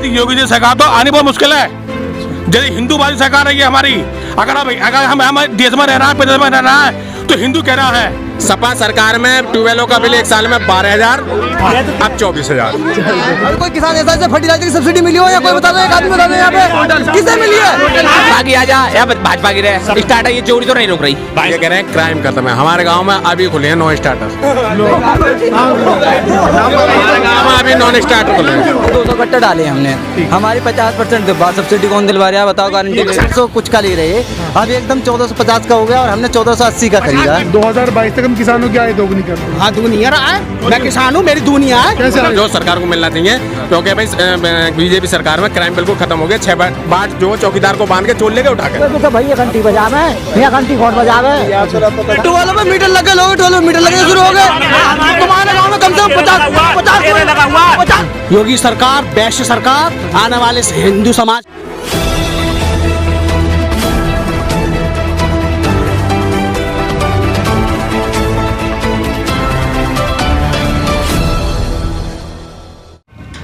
यदि योगी जी सरकार तो आनी बहुत मुश्किल है। यदि हिंदूवादी सरकार है ये हमारी, अगर हम देश में रहना है, प्रदेश में रहना है तो हिंदू कह रहा है। सपा सरकार में ट्यूबवेलों का बिल एक साल में 12,000, अब 24,000। कोई किसान ऐसा फर्टिलाइजर की सब्सिडी मिली हो या कोई बता दो, एक आदमी बता दो यहाँ पे किससे मिली है? बाकी आ जा या भाजपा की रहे स्टार्टर, ये चोरी तो नहीं रुक रही। ये कह रहे हैं क्राइम खत्म है। हमारे गांव में अभी खुले हैं 9 स्टार्टर, हमारे गांव में अभी 9 स्टार्टर खुले हैं। 200 कट्टे डाले हमने, हमारी 50% सब्सिडी कौन दिलवा रहा है बताओ? गारंटी 100 कुछ का ले रहे, अब एकदम 1450 का हो गया और हमने 1480 का खरीदा। 2022 तक हम किसानों की आय दोगुनी कर रहे हैं। हाँ दुनिया रहा है, मैं किसान हूँ, मेरी दुनिया है। जो सरकार को मिलना चाहिए, क्योंकि भाई बीजेपी सरकार में क्राइम बिल्कुल खत्म हो गया। 6 बार जो चौकीदार को बांध के चोर लेके उठा के तो भैया घंटी बजावे या घंटी घोट बजावे। टोलों में मीटर लगे, लोग टोलों में मीटर लगे शुरू हो गए। तुम्हारे गाँव में कम से कम 50 लगा हुआ। योगी सरकार, वैश्य सरकार, आने वाले हिंदू समाज।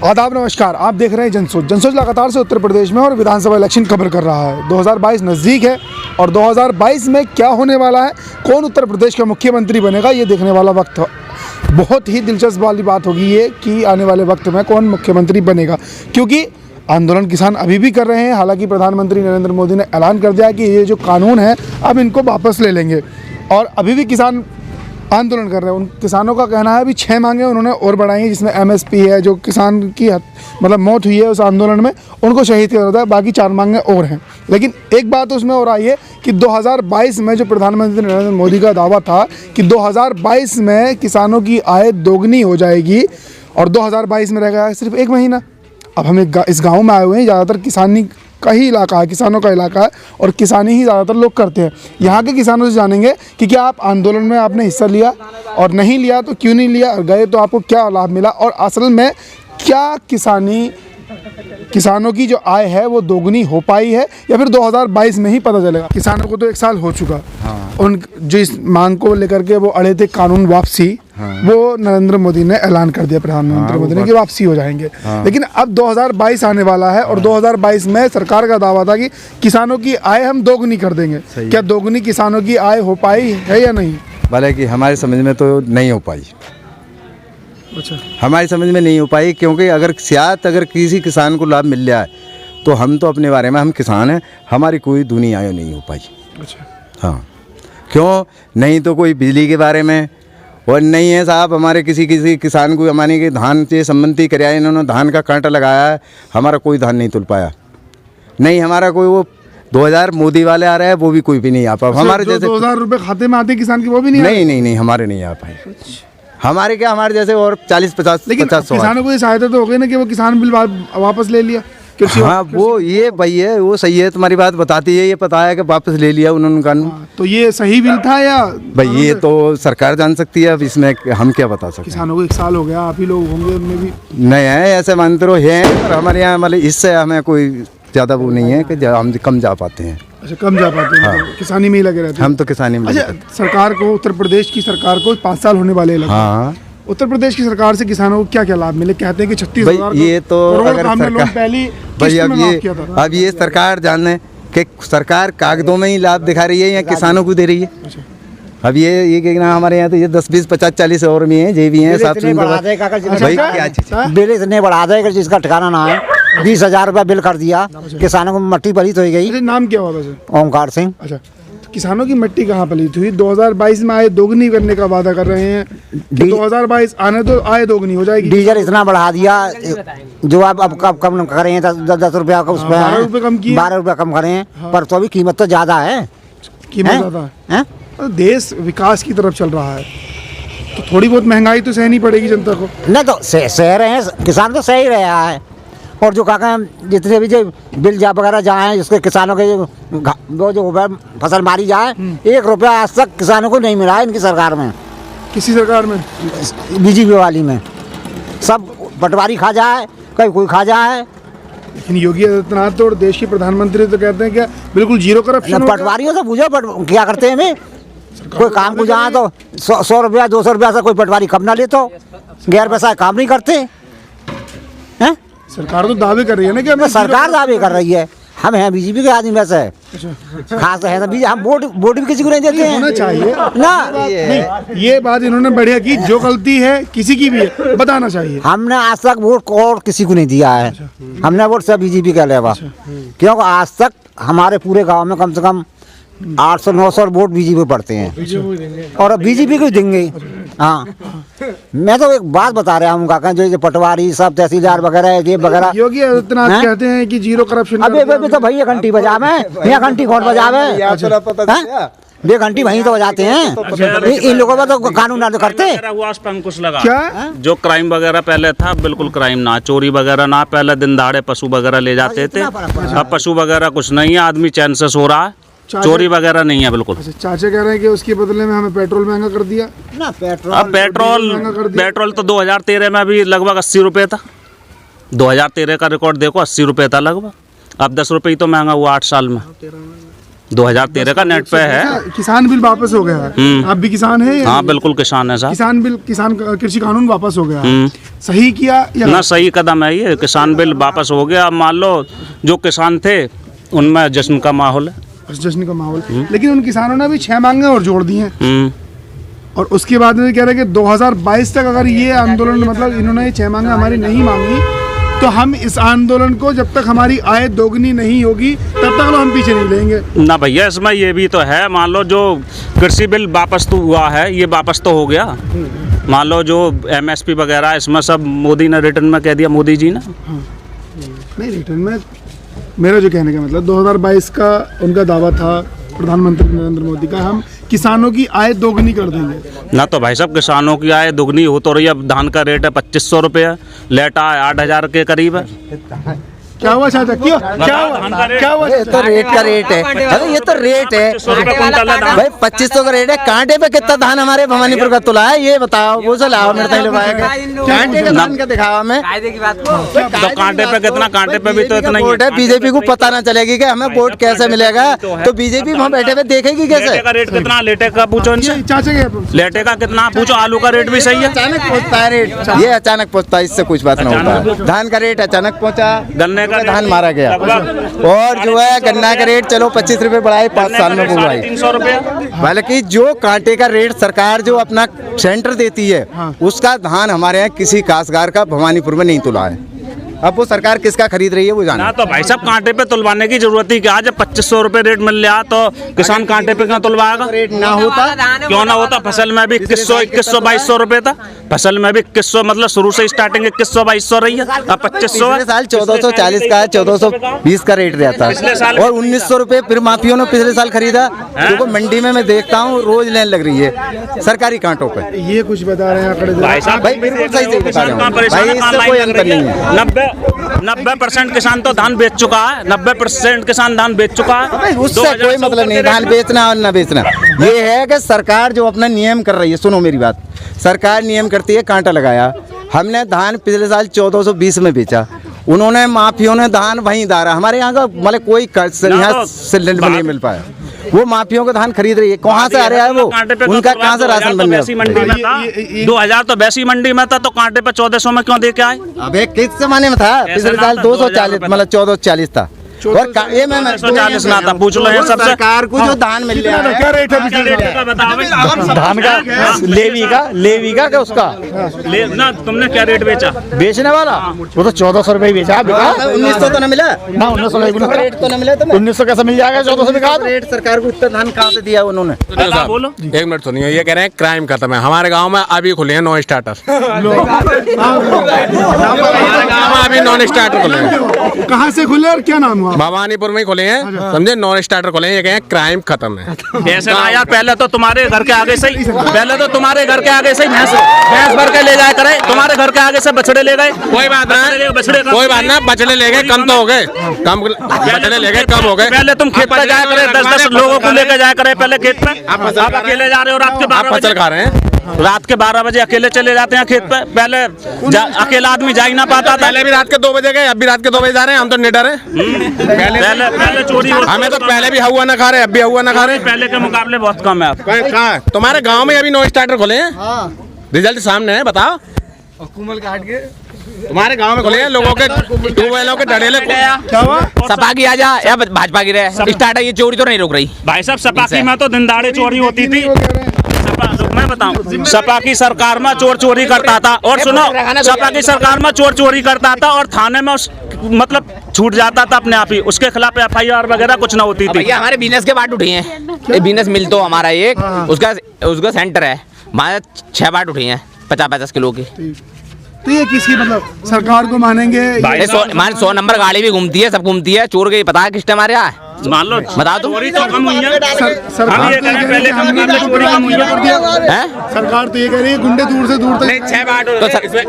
आदाब, नमस्कार। आप देख रहे हैं जनसोच। जनसोच लगातार से उत्तर प्रदेश में और विधानसभा इलेक्शन कवर कर रहा है। 2022 नज़दीक है और 2022 में क्या होने वाला है, कौन उत्तर प्रदेश का मुख्यमंत्री बनेगा, ये देखने वाला वक्त बहुत ही दिलचस्प वाली बात होगी ये कि आने वाले वक्त में कौन मुख्यमंत्री बनेगा। क्योंकि आंदोलन किसान अभी भी कर रहे हैं। हालांकि प्रधानमंत्री नरेंद्र मोदी ने ऐलान कर दिया कि ये जो कानून है अब इनको वापस ले लेंगे और अभी भी किसान आंदोलन कर रहे हैं। उन किसानों का कहना है अभी 6 मांगे उन्होंने और बढ़ाई हैं, जिसमें MSP है, जो किसान की मतलब मौत हुई है उस आंदोलन में, उनको शहीद किया जाता है। बाकी 4 मांगे और हैं। लेकिन एक बात उसमें और आई है कि 2022 में जो प्रधानमंत्री नरेंद्र मोदी का दावा था कि 2022 में किसानों की आय दोगुनी हो जाएगी और 2022 में रह गया सिर्फ 1 महीना। अब हम इस गाँव में आए हुए हैं, ज़्यादातर किसानी का ही इलाका है, किसानों का इलाका है और किसानी ही ज़्यादातर लोग करते हैं। यहाँ के किसानों से जानेंगे कि क्या आप आंदोलन में आपने हिस्सा लिया और नहीं लिया तो क्यों नहीं लिया, और गए तो आपको क्या लाभ मिला और असल में क्या किसानों की जो आय है वो दोगुनी हो पाई है या फिर 2022 में ही पता चलेगा। किसानों को तो 1 साल हो चुका। उन जो इस मांग को लेकर के वो अड़े थे कानून वापसी, वो नरेंद्र मोदी ने ऐलान कर दिया, प्रधानमंत्री मोदी ने, कि वापसी हो जाएंगे। लेकिन अब 2022 आने वाला है और 2022 में सरकार का दावा था कि किसानों की आय हम दोगुनी कर देंगे। क्या दोगुनी किसानों की आय हो पाई है या नहीं? भले कि हमारे समझ में तो नहीं हो पाई। अच्छा, हमारी समझ में नहीं हो पाई क्योंकि अगर किसी किसान को लाभ मिल जाए तो हम तो अपने बारे में, हम किसान हैं, हमारी कोई दूनी आय नहीं हो पाई। अच्छा, हाँ, क्यों नहीं? तो कोई बिजली के बारे में और नहीं है साहब। हमारे किसी किसान को हमारे के धान से संबंधी कराया, इन्होंने धान का कांटा लगाया है, हमारा कोई धान नहीं तुल पाया। नहीं हमारा कोई वो 2000 मोदी वाले आ रहे हैं, वो भी कोई भी नहीं आ पाया। हमारे जैसे 2000 रुपए खाते में आते किसान की वो भी नहीं हमारे नहीं आ पाए। हमारे क्या, हमारे जैसे और 40-50 लेकिन 50 किसानों को ये सहायता तो हो गई ना कि वो किसान बिल वापस ले लिया। हाँ, वो ये भाई है, वो सही है, तुम्हारी बात बताती है, ये पता है कि वापस ले लिया उन्होंने कानून। तो ये सही बिल था या भाई ये तो सरकार जान सकती है, अब इसमें हम क्या बता सकते हैं। किसानों को 1 साल हो गया, आप ही लोग होंगे उनमें भी नहीं है ऐसे मानते रहो हैं, और हमारे यहाँ मतलब इससे हमें कोई ज़्यादा वो नहीं है कि हम कम जा पाते हैं। अच्छा, कम जा पाते हैं। तो किसानी में ही लगे रहते हैं। हम तो किसानी में। अच्छा, सरकार को, उत्तर प्रदेश की सरकार को 5 साल होने वाले हैं। हाँ, उत्तर प्रदेश की सरकार से किसानों को क्या क्या लाभ मिले? कहते हैं कि 36,000 ये तो अगर अब ये सरकार जाने कि सरकार कागजों में ही लाभ दिखा रही है या किसानों को दे रही है। अब ये कहना हमारे यहाँ तो ये 10, 20, 50, 40 और भी हैं, जे भी हैं, साथ में भाई क्या चीज़ बिल इतने बढ़ा देगा जिसका ठिकाना ना है। 20,000 रुपया बिल कर दिया, किसानों को मट्टी पलीत हो गई। नाम क्या हुआ वैसे? ओमकार सिंह। अच्छा, किसानों की मिट्टी कहाँ पलीत हुई? 2022 में आय दोगुनी करने का वादा कर रहे हैं कि 2022 आने तो आय दोगुनी हो जाएगी। डीजल इतना बढ़ा दिया जो आप अब कम करें, 10 रुपया का उसमें 12 रुपये कम किए, 12 रुपया कम करें। पर तो अभी कीमत तो ज़्यादा है। कीमत ज़्यादा है। देश विकास की तरफ चल रहा है तो थोड़ी बहुत महंगाई तो सहनी पड़ेगी जनता को। नहीं तो सह रहे हैं किसान, तो सही रहा है। और जो काका जितने भी जो बिल जा वगैरह जाए, जिसके किसानों के वो जो फसल मारी जाए, 1 रुपया आज तक किसानों को नहीं मिला है इनकी सरकार में। किसी सरकार में? बीजेपी वाली में सब पटवारी खा जाए, कोई खा जाए। लेकिन योगी आदित्यनाथ तो और देश के प्रधानमंत्री तो कहते हैं क्या बिल्कुल जीरो करप्शन? पटवारियों से पूछो क्या करते हैं। मैं कोई काम को जाए तो 100 रुपया 200 रुपया से कोई पटवारी कम ना ले, तो गैर पैसा काम नहीं करते हैं। सरकार तो दावे कर रही है ना कि हमें सरकार दावे कर रही है, हम हैं बीजेपी के आदमी वैसे खास है तो बीजेपी, हम वोट भी किसी को नहीं देते हैं। होना चाहिए ना नहीं, ये बात इन्होंने बढ़िया की, जो गलती है किसी की भी है बताना चाहिए। हमने आज तक वोट और किसी को नहीं दिया है, हमने वोट सब बीजेपी के अलावा, क्योंकि आज तक हमारे पूरे गांव में कम से कम 800-900 वोट बीजेपी पड़ते हैं और अब बीजेपी को देंगे। हाँ, मैं तो एक बात बता रहा हूँ काका, जो पटवारी सब तहसीलदार वगैरह ये वगैरह, योगी आदित्यनाथ हैं? कहते हैं कि जीरो करप्शन। अभी तो भैया घंटी बजावे, यहाँ घंटी कौन बजावे, ये घंटी वहीं तो बजाते हैं, इन लोगों का तो कानून ना तो करते। हुआ उस पर अंकुश लगा क्या जो क्राइम वगैरह पहले था, बिल्कुल क्राइम ना, चोरी वगैरह ना, पहले दिन दहाड़े पशु वगैरह ले जाते थे, अब पशु वगैरह कुछ नहीं है, आदमी चैन से सो रहा है, चोरी वगैरह नहीं है बिल्कुल। चाचा कह रहे हैं कि उसके बदले में हमें पेट्रोल महंगा कर दिया। ना पेट्रोल, अब पेट्रोल तो 2013 में भी लगभग 80 रुपये था, 2013 का रिकॉर्ड देखो 80 रुपये था लगभग, अब 10 रुपये तो महंगा हुआ 8 साल में। 2013 का नेट पे है। किसान बिल वापस हो गया है, आप भी किसान हैं? हाँ बिल्कुल किसान है साहब। किसान बिल, किसान कृषि कानून वापस हो गया है, सही किया या ना? सही कदम है ये, किसान बिल वापस हो गया। अब मान लो जो किसान थे उनमें जश्न का माहौल है, जश्न का माहौल, लेकिन उन किसानों ने भी 6 मांगे और जोड़ दी हैं और उसके बाद में कह रहे हैं कि 2022 तक अगर ये आंदोलन, मतलब इन्होंने ये 6 मांगे हमारी नहीं मांगी तो हम इस आंदोलन को, जब तक हमारी आय दोगुनी नहीं होगी तब तक हम पीछे नहीं लेंगे। ना भैया, इसमें ये भी तो है, मान लो जो कृषि बिल वापस तो हुआ है, ये वापस तो हो गया, मान लो जो MSP वगैरह इसमें सब मोदी ने रिटर्न में कह दिया, मोदी जी ने। नहीं, रिटर्न में मेरा जो कहने का मतलब 2022 का उनका दावा था प्रधानमंत्री नरेंद्र मोदी का, हम किसानों की आय दोगुनी कर देंगे। ना तो भाई साहब किसानों की आय दुगनी हो तो रही है। अब धान का रेट है 2500 रुपये, लेटा 8000 के करीब है। क्या हुआ चाचा, क्यों क्या हुआ? ये तो रेट का रेट है, अरे ये तो रेट है भाई, 2500 का रेट है। कांटे पे कितना धान हमारे भवानीपुर का तुला है ये बताओ, वो से लाओ मेरे तक कांटे का धान का दिखाओ हमें, तो कांटे पे कितना, कांटे पे भी तो इतना ही वोट है। बीजेपी को पता ना चलेगी कि हमें वोट कैसे मिलेगा, तो बीजेपी वहाँ बैठे हुए देखेगी कैसे। लेटे का रेट कितना, लेटे का पूछो इनसे, चाचा के लेटे का कितना पूछो, आलू का रेट भी सही है। अचानक पहुँचता है रेट, ये अचानक पहुँचता है, इससे कुछ बात ना होता है। धान का रेट अचानक पहुँचा, गन्ने का धान मारा गया, और जो है गन्ना का रेट चलो 25 रुपए बढ़ाए 5 साल में बढ़ाई, 300 रुपये। हालांकि जो कांटे का रेट सरकार जो अपना सेंटर देती है, उसका धान हमारे यहाँ किसी काश्तकार का भवानीपुर में नहीं तुला है। अब वो सरकार किसका खरीद रही है वो जाना। ना तो भाई साहब कांटे पे तुलवाने की जरूरत ही क्या, जब 2500 रुपये रेट मिल रहा तो किसान कांटे पे क्यों तुलवाएगा? रेट ना होता क्यों ना होता? फसल में भी 2100-2200 रुपये था, फसल में भी 2100, मतलब शुरू से स्टार्टिंग 2100-2200 रही है, अब 2500 है। पिछले साल 1440 का 1420 का रेट रहता है और 1900 रुपए फिर माफियों ने पिछले साल खरीदा, जो मंडी में मैं देखता हूँ रोज लाइन लग रही है सरकारी कांटों पे। ये कुछ बता रहे हैं आंकड़े भाई साहब भाई बिल्कुल सही से बता रहे हूँ भाई, इससे कोई अंतर नहीं है। 90% किसान तो धान बेच चुका है, 90% किसान धान बेच चुका है। उससे कोई मतलब नहीं धान बेचना और न बेचना, ये है कि सरकार जो अपना नियम कर रही है। सुनो मेरी बात, सरकार नियम करती है, कांटा लगाया, हमने धान पिछले साल 1420 में बेचा, उन्होंने माफियों ने धान वहीं दारा, हमारे यहाँ का मतलब कोई सिलेंडर नहीं मिल पाया, वो माफियों का धान खरीद रही है। कहाँ से आ रहा है वो, उनका कहाँ से राशन बन गया? मंडी में था 2000 तो वैसी मंडी में था, तो कांटे पे 1400 में क्यों दे के आए? अबे किस जमाने में था? पिछले साल 240 मतलब 1440 था और ये मैं 140 ना था, पूछ लो ये सबसे। सरकार को जो धान मिल रहा है, क्या रेट है धान का लेवी का उसका ना तुमने क्या रेट बेचा? बेचने वाला वो तो 1400 रुपए बेचा, 1900 तो ना मिला ना, 1900 रेट तो ना मिला, तो 1900 कैसे मिल जाएगा? 1400 बिका रेट सरकार को इतना धान कहाँ से दिया उन्होंने? बोलो। 1 मिनट सुनिए, ये कह रहे हैं क्राइम खत्म है। हमारे गांव में अभी खुले हैं नॉन स्टार्टर, हमारे गांव में अभी नॉन स्टार्टर खुले हैं। कहाँ से खुले और क्या नाम हुआ? भवानीपुर में ही खुले हैं, समझे, नॉन स्टार्टर खुले हैं। ये कहें क्राइम खत्म है। ऐसे ना यार, पहले तो तुम्हारे घर के आगे से ही, पहले तो तुम्हारे घर के आगे से ही भैंस भर के ले जाया करे, तुम्हारे घर के आगे से बछड़े ले गए। कोई बात ना, कोई बात ना, बछड़े ले गए कम तो हो गए, कम बछड़े ले गए कम हो गए। पहले तुम खेत पे जाया करे, 10-10 लोगों को लेकर जाया करे पहले खेत पे। आप अकेले जा रहे हो, रात के 12 आप फसल खा रहे हैं, रात के 12 बजे अकेले चले जाते हैं खेत पे। पहले अकेला आदमी जा ही ना पाता था। पहले भी रात के 2 बजे गए, अब भी रात के 2 बजे जा रहे हैं, हम तो निडर हैं। पहले चोरी, हमें तो पहले भी हुआ ना खा रहे, अब भी हुआ ना खा रहे। पहले के मुकाबले बहुत कम है आप। कहाँ तुम्हारे गांव में अभी नॉन स्टार्टर खोले हैं? रिजल्ट सामने है, बताओ। तुम्हारे गांव में खुले हैं लोगों के ट्यूबवेलों के डरेले। क्या हुआ? सपा की आ जा या भाजपा की रहे, स्टार्ट है ये चोरी तो नहीं रोक रही। भाई साहब सपा की में तो दिन दहाड़े चोरी होती थी। मैं बताऊं, सपा की सरकार में चोर चोरी करता था, और सुनो, सपा की सरकार में चोर चोरी करता था और थाने में मतलब छूट जाता था अपने आप ही, उसके खिलाफ FIR वगैरह कुछ ना होती थी। भैया हमारे बिजनेस के बाट उठे हैं, ये बिजनेस मिल तो हमारा एक उसका सेंटर है, वहाँ 6 बाट उठे हैं 50-50 किलो की। तो ये किसकी मतलब सरकार को मानेंगे? 100 नंबर गाड़ी भी घूमती है, सब घूमती है। चोर के पता है किस टाइम हमारे यहाँ मान लो बता दो। चोरी तो कम हुई है। सरकार ये कह रहे हैं पहले के मुकाबले चोरी कम हुई है। सरकार तो ये कह रही है गुंडे दूर से दूर नहीं तक। 6 बाट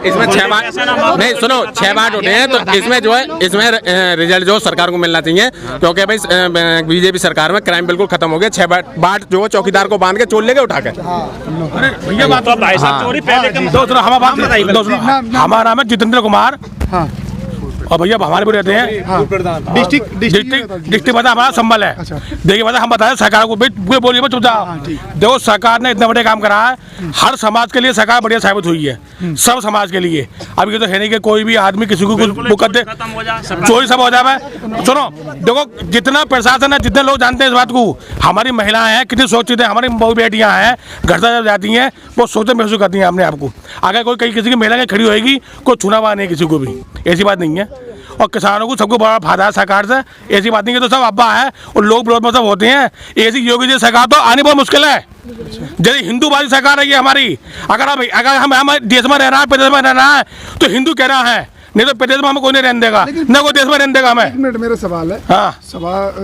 इसमें 6 बाट नहीं, सुनो 6 बाट उठे हैं, तो इसमें जो है इसमें रिजल्ट जो सरकार को मिलना चाहिए, क्योंकि भाई बीजेपी सरकार में क्राइम बिल्कुल खत्म हो गया। 6 बाट जो चौकीदार को बांध के चोर लेके उठा के। भैया बात तो भाई साहब चोरी पहले के दोस्तों हमारा नाम है जितेंद्र कुमार। हाँ। और भैया हमारे भी रहते हैं डिस्ट्रिक्ट पता हमारा संबल है। देखिए पता हम बताएं सरकार को बोलिए मत चुप जाओ। देखो सरकार ने इतने बड़े काम करा है, हर समाज के लिए सरकार बढ़िया साबित हुई है, सब समाज के लिए। अब ये तो है नहीं कि कोई भी आदमी किसी को कुछ कर दे, चोरी सब हो जाए। सुनो देखो जितना प्रशासन है, जितने लोग जानते हैं इस बात को, हमारी महिलाएं हैं कितनी सोचित है, हमारी बहु बेटियां हैं घर से जब जाती हैं वो सोचते महसूस करती हैं अपने आप को। अगर कोई कहीं किसी की महिला के खड़ी होगी कोई छूना हुआ नहीं किसी को भी, ऐसी बात नहीं है। और किसानों को सबको बड़ा फायदा है सरकार से, ऐसी बात नहीं है। तो सब अब्बा है और लोग विरोध में सब होते हैं। ऐसी योगी जी सरकार तो आनी बहुत मुश्किल है। जैसे हिंदूवादी सरकार है ये हमारी, अगर हम देश में रहना है, प्रदेश में रहना है तो हिंदू कह रहा है, नहीं तो प्रदेश में हमें कोई नहीं रहने देगा, न कोई देश में रहने देगा हमें। 1 मिनट मेरा सवाल है। हाँ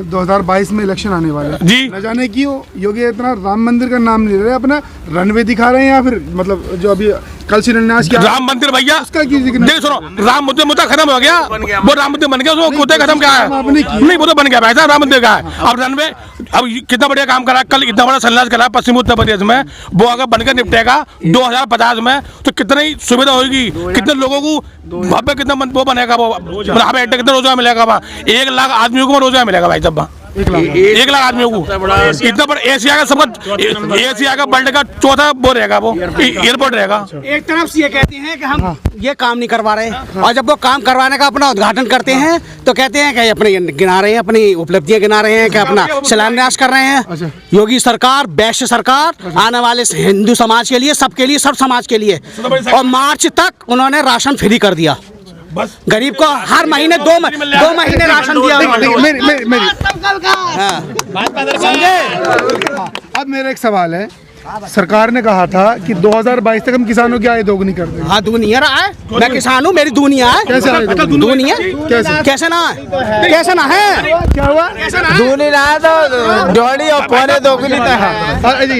2022 में इलेक्शन आने वाले हैं। जी। न जाने क्यों योगी इतना राम मंदिर का नाम नहीं ले रहे, अपना रनवे दिखा रहे हैं, या फिर मतलब जो अभी कल शिलान्यास किया राम मंदिर भैया उसका की जिक्र देखिए सुनो, राम मंदिर मुद्दा खत्म हो गया, वो राम मंदिर बन गया, उसको मुद्दा खत्म क्या है? नहीं वो तो बन गया भाई साहब, राम मंदिर का है। अब रनवे अब कितना बढ़िया काम करा, कल इतना बड़ा शिलान्यास करा पश्चिमी उत्तर प्रदेश में, वो अगर बनकर निपटेगा 2050 में तो कितनी सुविधा होगी, कितने लोगों को वहाँ पे कितना वो बनेगा, वो हमें कितना रोजगार मिलेगा वहाँ, 1 लाख आदमियों को रोजगार मिलेगा भाई साहब। 1 लाख आदमियों को इतना बड़ा एशिया का सबका, एशिया का वर्ल्ड का चौथा वो रहेगा, वो एयरपोर्ट रहेगा। एक तरफ से ये कहते हैं कि हम ये काम नहीं करवा रहे, और जब वो काम करवाने का अपना उद्घाटन करते हैं तो कहते हैं कि अपने गिना रहे हैं, अपनी उपलब्धियां गिना रहे हैं, कि अपना शिलान्यास कर रहे हैं। योगी सरकार वैश्य सरकार आने वाले हिंदू समाज के लिए, सबके लिए, सब समाज के लिए। और मार्च तक उन्होंने राशन फ्री कर दिया, गरीब को हर महीने 2 महीने राशन दिया। अब मेरा एक सवाल है, सरकार ने कहा था कि 2022 तक हम किसानों की आय दोगुनी कर देंगे। हाँ दुनिया रहा है, मैं किसान हूँ, मेरी दुनिया है। कैसे आए दोगुनी? दुनिया कैसे ना है, कैसे ना है, क्या हुआ? दूनी ना है तो जोड़ी और पौने दोगुनी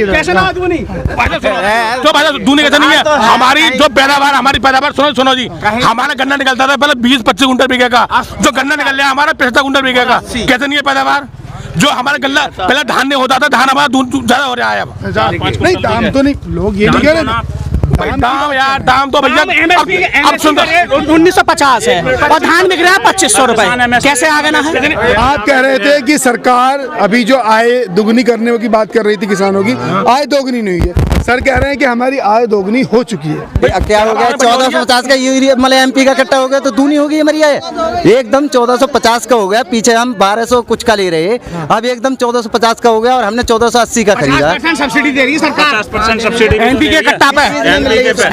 कैसे ना दूनी। तो भाई दूनी कैसे नहीं है, हमारी जो पैदावार, हमारी पैदावार सुनो जी, हमारा गन्ना निकलता था पहले 20-25 कुंटल बीघे का, जो गन्ना निकल रहा है हमारा 75 कुंटल बीघे का, कैसे नहीं है पैदावार? जो हमारा गन्ना पहले धान नहीं होता था, धान हमारा ज्यादा हो रहा है अब। नहीं दाम तो नहीं, लोग ये नहीं कह रहे दाम यार, दाम तो भैया अब सुन 1950 है और धान बिक रहा है 2500 रुपए, कैसे आगे ना है? आप कह रहे थे कि सरकार अभी जो आय दुगनी करने की बात कर रही थी किसानों की, आय दोगुनी नहीं हुई है। सर कह रहे हैं कि हमारी आय दोगुनी हो चुकी है। क्या हो गया? 1450 का यूरिया मतलब MP का कट्टा हो गया तो दूनी हो गई हमारी आय, एकदम 1450 का हो गया। पीछे हम 1200 कुछ का ले रहे, अब एकदम 1450 का हो गया और हमने 1480 का खरीदा। सब्सिडी दे रही है सरकार, 50% सब्सिडी NPK कट्टा पे,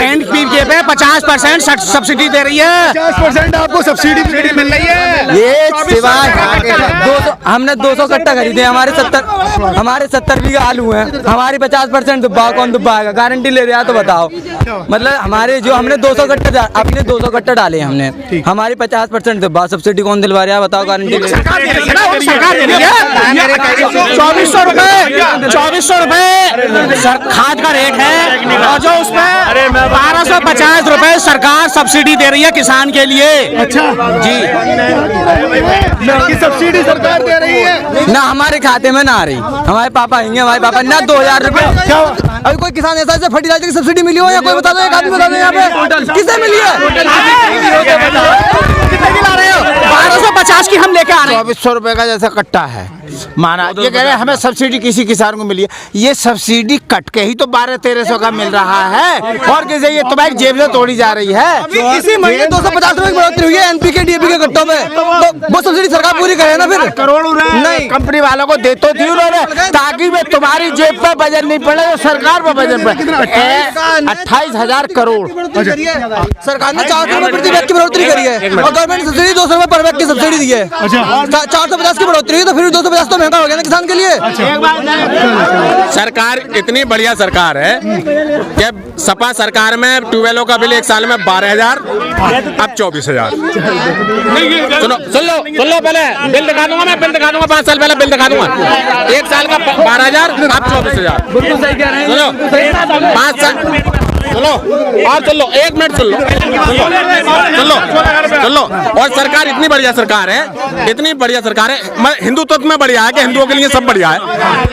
NPK पे 50% सब्सिडी दे रही है। 50% आपको सब्सिडी मिल रही है। ये सिवाय 200 हमने 200 कट्टा खरीदे, हमारे 70 बीघा आलू हैं, हमारी 50% दुब्बा, कौन दुब्बा आएगा? गारंटी ले रहा है तो बताओ। मतलब हमारे जो हमने 200 कट्टा अपने 200 कट्टा डाले हमने, हमारी 50% दुब्बा, सब्सिडी कौन दिलवा रहा है बताओ? गारंटी सरकार दे रही है 2400 रुपए खाद का रेट है, और जो उसमें 1250 रुपए सरकार सब्सिडी दे रही है किसान के लिए। अच्छा जी, सब्सिडी सरकार दे रही है ना, हमारे खाते में ना आ रही। हमारे पापा हिंगे, हमारे पापा ना 2000 रुपए। अभी कोई किसान ऐसा है फर्टिलाइजर की सब्सिडी मिली हो या कोई बता दो, एक आदमी बता दो यहाँ पे किसे मिली है? कितने की ला रहे हो? 1250 250 की हम लेके आ रहे हैं। 2400 रुपए का जैसा कट्टा है माना, ये कह रहे हैं हमें सब्सिडी किसी किसान को मिली है, ये सब्सिडी कट के ही तो 1200-1300 का मिल रहा है, और कैसे ये तुम्हारी जेब से तोड़ी जा रही है। इसी महीने 250 रुपए की बढ़ोतरी हुई है एनपीके डीएपी के कट्टों में, तो वो सब्सिडी सरकार पूरी करे ना फिर। करोड़ों नहीं कंपनी वालों को दे तो थी उन्होंने, ताकि वे तुम्हारी जेब पर वजन नहीं पड़े, तो सरकार पर वजन पड़े। 28,000 करोड़ सरकार ने 400 रुपए प्रति व्यक्ति की बढ़ोतरी करी है, और गवर्नमेंट सब्सिडी 200 रुपए पर व्यक्ति की सब्सिडी दी है। 450 की बढ़ोतरी हुई, तो फिर 250 तो महंगा हो गया ना किसान के लिए। सरकार इतनी बढ़िया सरकार है कि सपा सरकार में ट्यूबवेलों का बिल एक साल में 12,000, अब 24,000। सुन लो पहले बिल दिखा दूंगा मैं, बिल दिखा दूंगा 5 साल पहले बिल दिखा दूंगा, एक साल का 12,000, अब 24,000। बिल्कुल सही कह रहे हैं। सुनो 5 साल चलो आप चलो 1 मिनट सुन लो। और सरकार इतनी बढ़िया सरकार है, इतनी बढ़िया सरकार है, हिंदुत्व में बढ़िया है कि हिंदुओं के लिए सब बढ़िया है,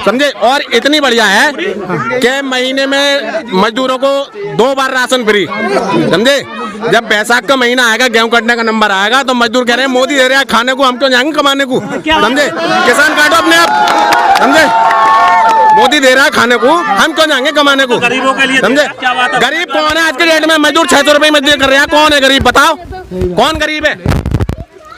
समझे। और इतनी बढ़िया है कि महीने में मजदूरों को 2 बार राशन फ्री, समझे। जब बैसाख का महीना आएगा, गेहूं कटने का नंबर आएगा, तो मजदूर कह रहे हैं मोदी दे रहा है खाने को, हम क्यों जाएंगे कमाने को, समझे। किसान काटो अपने आप, समझे। मोदी दे रहा है खाने को, हम क्यों जाएंगे कमाने को, गरीबों के लिए समझे। गरीब कौन है आज के डेट में? मजदूर 600 रुपए मजदूरी कर रहे हैं, कौन है गरीब बताओ, कौन गरीब है?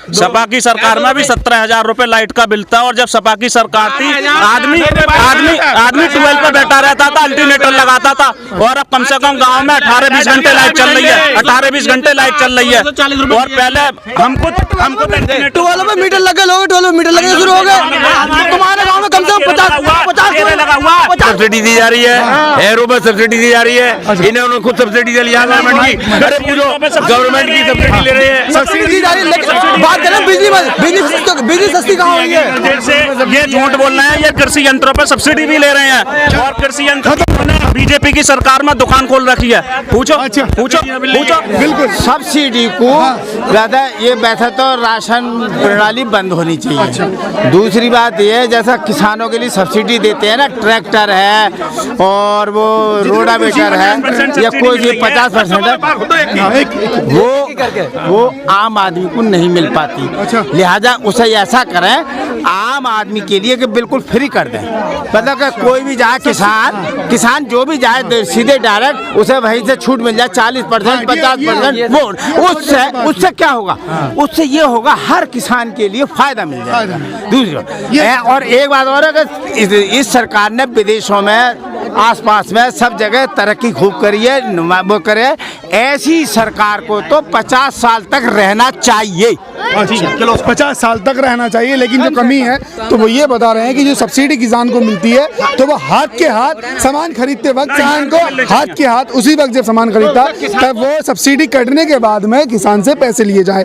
सपा की सरकार में भी 17,000 रुपए लाइट का बिल था, और जब सपा की सरकार थी आदमी 12 पे बैठा रहता था, अल्टरनेटर लगाता था, और अब कम से कम गांव में 18-20 घंटे लाइट चल रही है, 18-20 घंटे लाइट चल रही है। और पहले हमको टोलों पे मीटर लगे, लोग टोलों पे मीटर लगे शुरू हो गए। तुम्हारे गाँव में कम से कम 50 लगा हुआ सब्सिडी दी जा रही है, एरो पर सब्सिडी दी जा रही है, इन्होंने खुद सब्सिडी दे लिया गवर्नमेंट की। अरे पूछो गवर्नमेंट की सब्सिडी ले रहे हैं, सब्सिडी दी जा रही है, लेकिन बात करें बिजली सस्ती कहाँ हुई है? जैसे ये झूठ बोल रहे हैं, ये कृषि यंत्रों पर सब्सिडी भी ले रहे हैं, और कृषि यंत्र बीजेपी की सरकार में दुकान खोल रखी है। पूछो बिल्कुल सब्सिडी को ज्यादा, ये वैसे तो राशन प्रणाली बंद होनी चाहिए। दूसरी बात ये है, जैसा किसानों के लिए सब्सिडी देते हैं ना, ट्रैक्टर है और वो रोडावेटर है, या कोई भी 50% है, वो आम आदमी को नहीं मिल पाती। लिहाजा उसे ऐसा करें आम आदमी के लिए कि बिल्कुल फ्री कर दें, मतलब कि कोई भी जाए किसान जो भी जाए सीधे डायरेक्ट उसे वहीं से छूट मिल जाए 40%, 50% वोट। उससे क्या होगा? उससे ये होगा हर किसान के लिए फायदा मिल जाएगा। दूसरी और एक बात और है कि इस सरकार ने विदेशों में, आसपास में सब जगह तरक्की खूब करी है, वो करे। ऐसी सरकार को तो 50 साल तक रहना चाहिए। चलो 50 साल तक रहना चाहिए, लेकिन जो कमी है तो वो ये बता रहे हैं कि जो सब्सिडी किसान को मिलती है, तो वो हाथ के हाथ सामान खरीदते वक्त किसान को हाथ के हाथ उसी वक्त जब सामान खरीदता तब वो सब्सिडी कटने के बाद में किसान से पैसे लिए जाए।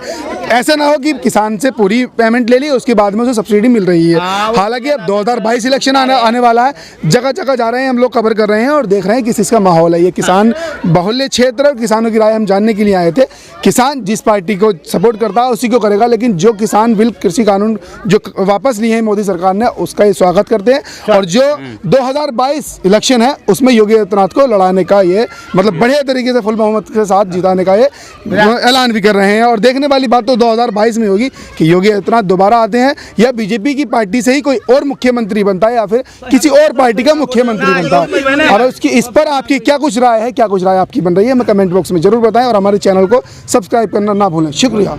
ऐसा ना हो कि किसान से पूरी पेमेंट ले ली, उसके बाद में उसे सब्सिडी मिल रही है। हालांकि अब 2022 इलेक्शन आने वाला है, जगह जगह जा रहे हैं हम लोग, कवर कर रहे हैं और देख रहे हैं किस चीज़ का माहौल है। ये किसान बहुल्य क्षेत्र और किसानों की राय हम जानने के लिए आए थे। किसान जिस पार्टी को सपोर्ट करता है उसी को करेगा, लेकिन जो किसान बिल, कृषि कानून जो वापस लिए हैं मोदी सरकार ने, उसका ये स्वागत करते हैं। और जो 2022 इलेक्शन है उसमें योगी आदित्यनाथ को लड़ाने का ये मतलब बढ़िया तरीके से फुल बहुमत के साथ जिताने का ये ऐलान भी कर रहे हैं। और देखने वाली बात तो 2022 में होगी कि योगी आदित्यनाथ दोबारा आते हैं या बीजेपी की पार्टी से ही कोई और मुख्यमंत्री बनता है या फिर किसी और पार्टी का मुख्यमंत्री बनता है। और उसकी इस पर आपकी क्या कुछ राय है, क्या कुछ राय आपकी बन रही है, हमें कमेंट बॉक्स में जरूर बताएं और हमारे चैनल को सब्सक्राइब करना ना भूलें। शुक्रिया।